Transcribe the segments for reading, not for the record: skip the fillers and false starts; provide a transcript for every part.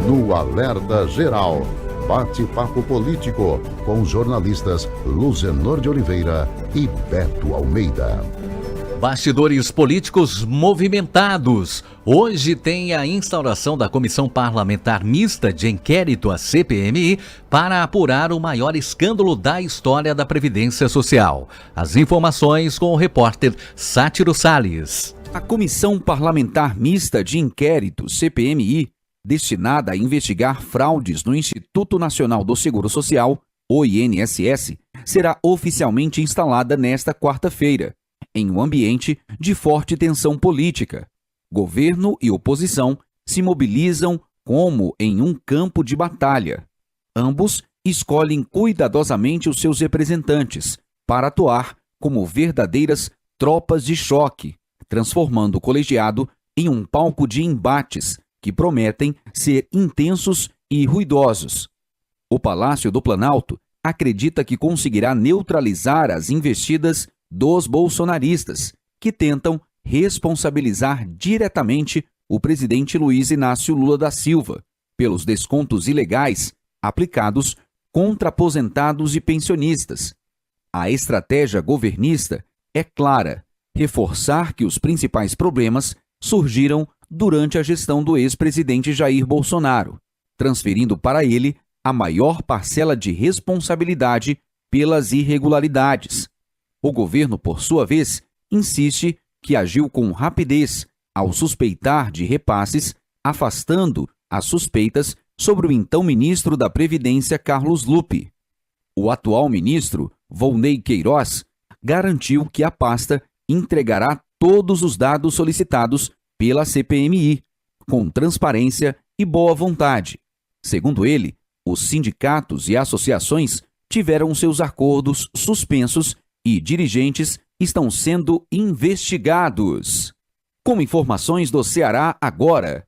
no Alerta Geral. Bate-papo político com os jornalistas Luzenor de Oliveira e Beto Almeida. Bastidores políticos movimentados. Hoje tem a instauração da Comissão Parlamentar Mista de Inquérito, a CPMI, para apurar o maior escândalo da história da Previdência Social. As informações com o repórter Sátiro Salles. A Comissão Parlamentar Mista de Inquérito, CPMI, destinada a investigar fraudes no Instituto Nacional do Seguro Social, o INSS, será oficialmente instalada nesta quarta-feira, em um ambiente de forte tensão política. Governo e oposição se mobilizam como em um campo de batalha. Ambos escolhem cuidadosamente os seus representantes para atuar como verdadeiras tropas de choque, transformando o colegiado em um palco de embates que prometem ser intensos e ruidosos. O Palácio do Planalto acredita que conseguirá neutralizar as investidas dos bolsonaristas, que tentam responsabilizar diretamente o presidente Luiz Inácio Lula da Silva pelos descontos ilegais aplicados contra aposentados e pensionistas. A estratégia governista é clara: reforçar que os principais problemas surgiram durante a gestão do ex-presidente Jair Bolsonaro, transferindo para ele a maior parcela de responsabilidade pelas irregularidades. O governo, por sua vez, insiste que agiu com rapidez ao suspeitar de repasses, afastando as suspeitas sobre o então ministro da Previdência, Carlos Lupe. O atual ministro, Volney Queiroz, garantiu que a pasta entregará todos os dados solicitados pela CPMI, com transparência e boa vontade. Segundo ele, os sindicatos e associações tiveram seus acordos suspensos e dirigentes estão sendo investigados. Com informações do Ceará agora,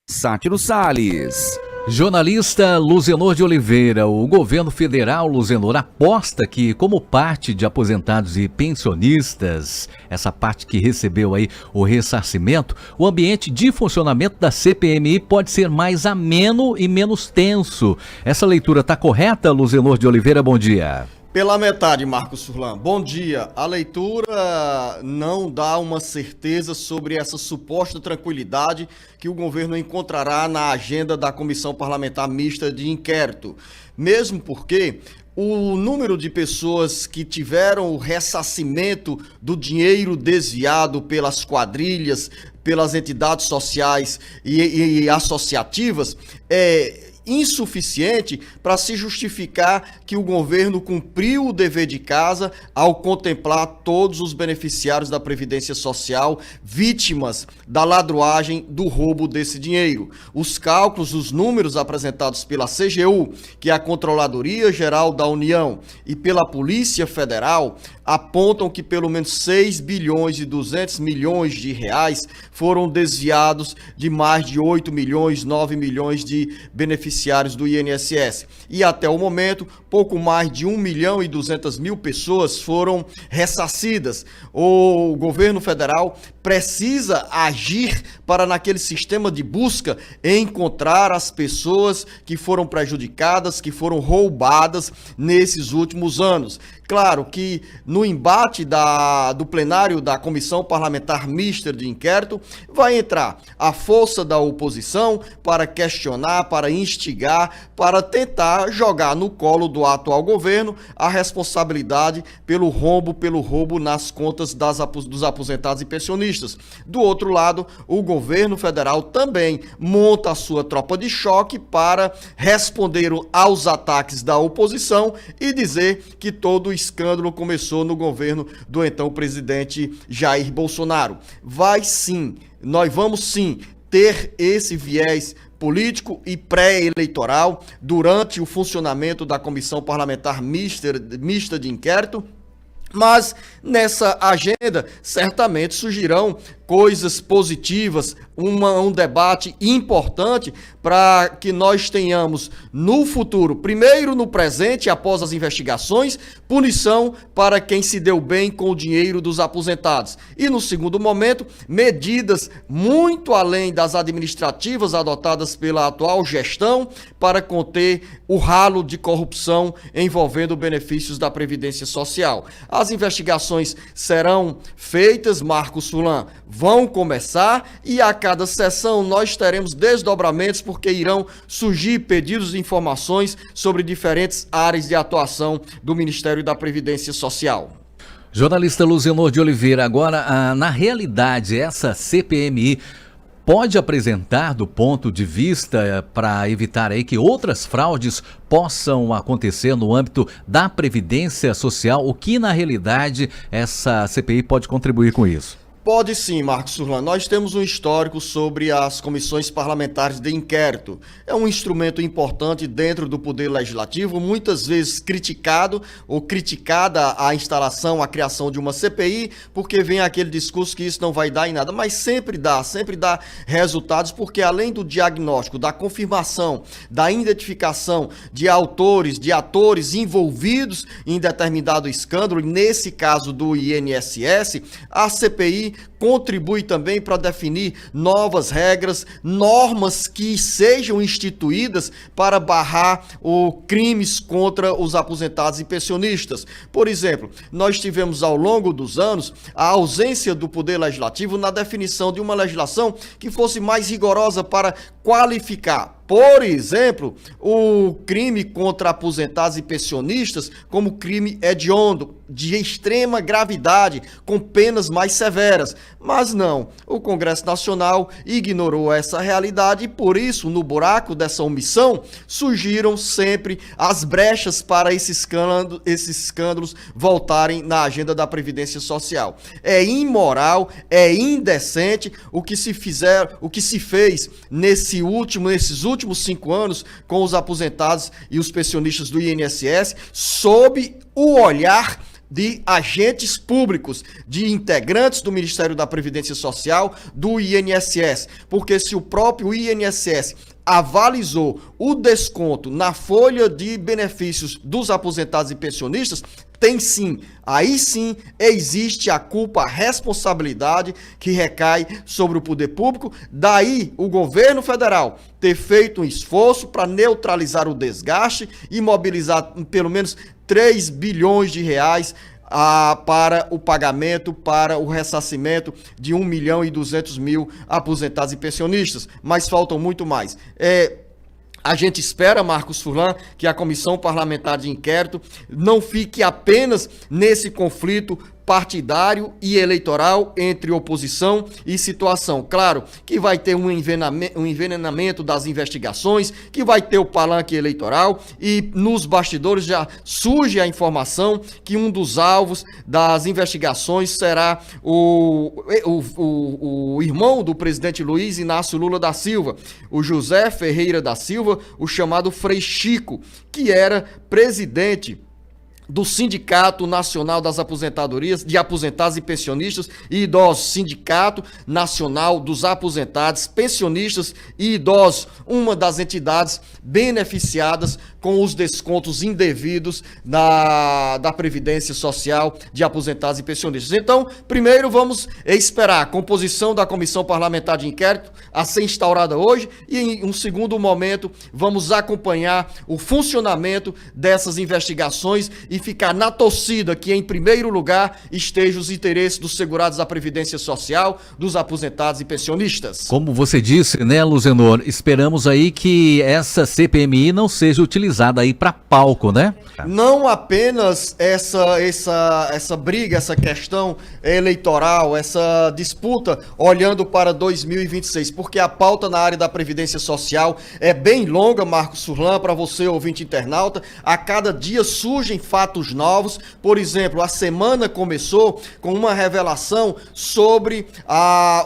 Sátiro Salles. Jornalista Luzenor de Oliveira, o governo federal, Luzenor, aposta que, como parte de aposentados e pensionistas, essa parte que recebeu aí o ressarcimento, o ambiente de funcionamento da CPMI pode ser mais ameno e menos tenso. Essa leitura está correta, Luzenor de Oliveira? Bom dia. Pela metade, Marcos Furlan. Bom dia. A leitura não dá uma certeza sobre essa suposta tranquilidade que o governo encontrará na agenda da Comissão Parlamentar Mista de Inquérito. Mesmo porque o número de pessoas que tiveram o ressarcimento do dinheiro desviado pelas quadrilhas, pelas entidades sociais e associativas é insuficiente para se justificar que o governo cumpriu o dever de casa ao contemplar todos os beneficiários da Previdência Social vítimas da ladruagem do roubo desse dinheiro. Os cálculos, os números apresentados pela CGU, que é a Controladoria Geral da União, e pela Polícia Federal, apontam que pelo menos 6 bilhões e 200 milhões de reais foram desviados de mais de 8 milhões, 9 milhões de beneficiários do INSS. E até o momento, pouco mais de 1 milhão e 200 mil pessoas foram ressarcidas. O governo federal precisa agir para, naquele sistema de busca, encontrar as pessoas que foram prejudicadas, que foram roubadas nesses últimos anos. Claro que no embate do plenário da Comissão Parlamentar Mista de Inquérito vai entrar a força da oposição para questionar, para instigar, para tentar jogar no colo do atual governo a responsabilidade pelo roubo nas contas dos aposentados e pensionistas. Do outro lado, o governo federal também monta a sua tropa de choque para responder aos ataques da oposição e dizer que todo o escândalo começou no governo do então presidente Jair Bolsonaro. Nós vamos sim ter esse viés político e pré-eleitoral durante o funcionamento da Comissão Parlamentar Mista de Inquérito, Mas nessa agenda certamente surgirão coisas positivas, um debate importante para que nós tenhamos no futuro, primeiro no presente, após as investigações, punição para quem se deu bem com o dinheiro dos aposentados. E no segundo momento, medidas muito além das administrativas adotadas pela atual gestão para conter o ralo de corrupção envolvendo benefícios da Previdência Social. As investigações serão feitas, Marcos Furlan, vão começar e a cada sessão nós teremos desdobramentos porque irão surgir pedidos de informações sobre diferentes áreas de atuação do Ministério da Previdência Social. Jornalista Luzenor de Oliveira, agora, na realidade, essa CPMI pode apresentar do ponto de vista para evitar aí que outras fraudes possam acontecer no âmbito da Previdência Social? O que, na realidade, essa CPI pode contribuir com isso? Pode sim, Marcos Furlan. Nós temos um histórico sobre as comissões parlamentares de inquérito. É um instrumento importante dentro do Poder Legislativo, muitas vezes criticado ou criticada a instalação, a criação de uma CPI, porque vem aquele discurso que isso não vai dar em nada, mas sempre dá resultados, porque além do diagnóstico, da confirmação, da identificação de autores, de atores envolvidos em determinado escândalo, nesse caso do INSS, a CPI contribui também para definir novas regras, normas que sejam instituídas para barrar crimes contra os aposentados e pensionistas. Por exemplo, nós tivemos ao longo dos anos a ausência do Poder Legislativo na definição de uma legislação que fosse mais rigorosa para qualificar, por exemplo, o crime contra aposentados e pensionistas como crime hediondo, de extrema gravidade, com penas mais severas. Mas não, o Congresso Nacional ignorou essa realidade e por isso, no buraco dessa omissão, surgiram sempre as brechas para esses escândalos voltarem na agenda da Previdência Social. É imoral, é indecente o que se fez nesses últimos 5 anos com os aposentados e os pensionistas do INSS, sob o olhar de agentes públicos, de integrantes do Ministério da Previdência Social, do INSS, porque se o próprio INSS avalizou o desconto na folha de benefícios dos aposentados e pensionistas, tem sim, aí sim existe a culpa, a responsabilidade que recai sobre o poder público. Daí o governo federal ter feito um esforço para neutralizar o desgaste e mobilizar pelo menos 3 bilhões de reais para o pagamento, para o ressarcimento de 1.200.000 aposentados e pensionistas, mas faltam muito mais. A gente espera, Marcos Furlan, que a Comissão Parlamentar de Inquérito não fique apenas nesse conflito partidário e eleitoral entre oposição e situação. Claro que vai ter um envenenamento das investigações, que vai ter o palanque eleitoral e nos bastidores já surge a informação que um dos alvos das investigações será o irmão do presidente Luiz Inácio Lula da Silva, o José Ferreira da Silva, o chamado Frei Chico, que era presidente do Sindicato Nacional das Aposentadorias, de Aposentados e Pensionistas e Idosos, Sindicato Nacional dos Aposentados, Pensionistas e Idosos, uma das entidades beneficiadas com os descontos indevidos da Previdência Social de Aposentados e Pensionistas. Então, primeiro vamos esperar a composição da Comissão Parlamentar de Inquérito a ser instaurada hoje e em um segundo momento vamos acompanhar o funcionamento dessas investigações e ficar na torcida que, em primeiro lugar, estejam os interesses dos segurados da Previdência Social, dos aposentados e pensionistas. Como você disse, né, Luzenor, esperamos aí que essa CPMI não seja utilizada aí para palco, né? Não apenas essa briga, essa questão eleitoral, essa disputa olhando para 2026, porque a pauta na área da Previdência Social é bem longa, Marcos Furlan, para você, ouvinte internauta. A cada dia surgem fatos fatos novos. Por exemplo, a semana começou com uma revelação sobre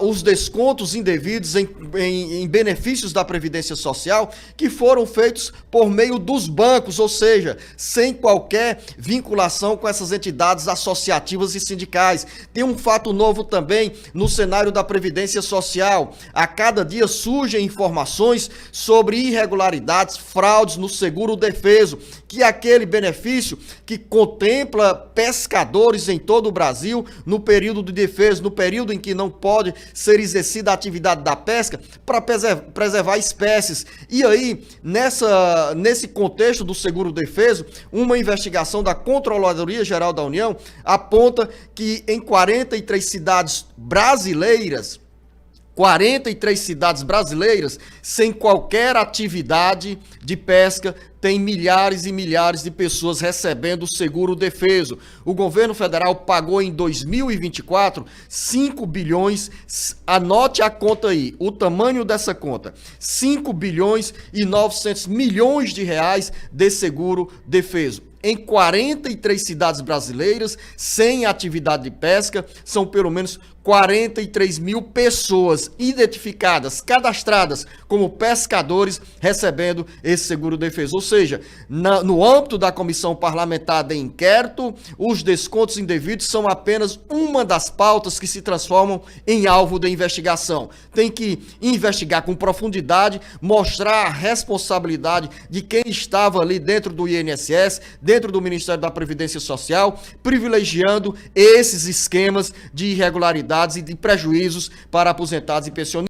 os descontos indevidos em benefícios da Previdência Social que foram feitos por meio dos bancos, ou seja, sem qualquer vinculação com essas entidades associativas e sindicais. Tem um fato novo também no cenário da Previdência Social. A cada dia surgem informações sobre irregularidades, fraudes no seguro-defeso, que é aquele benefício que contempla pescadores em todo o Brasil no período de defeso, no período em que não pode ser exercida a atividade da pesca, para preservar espécies. E aí, nesse contexto do seguro-defeso, uma investigação da Controladoria Geral da União aponta que em 43 cidades brasileiras, sem qualquer atividade de pesca, tem milhares e milhares de pessoas recebendo o seguro-defeso. O governo federal pagou em 2024 5 bilhões, anote a conta aí, o tamanho dessa conta, 5 bilhões e 900 milhões de reais de seguro-defeso. Em 43 cidades brasileiras, sem atividade de pesca, são pelo menos 43 mil pessoas identificadas, cadastradas como pescadores, recebendo esse seguro-defeso. Ou seja, no âmbito da comissão parlamentar de inquérito, os descontos indevidos são apenas uma das pautas que se transformam em alvo de investigação. Tem que investigar com profundidade, mostrar a responsabilidade de quem estava ali dentro do INSS, dentro do Ministério da Previdência Social, privilegiando esses esquemas de irregularidades e de prejuízos para aposentados e pensionistas.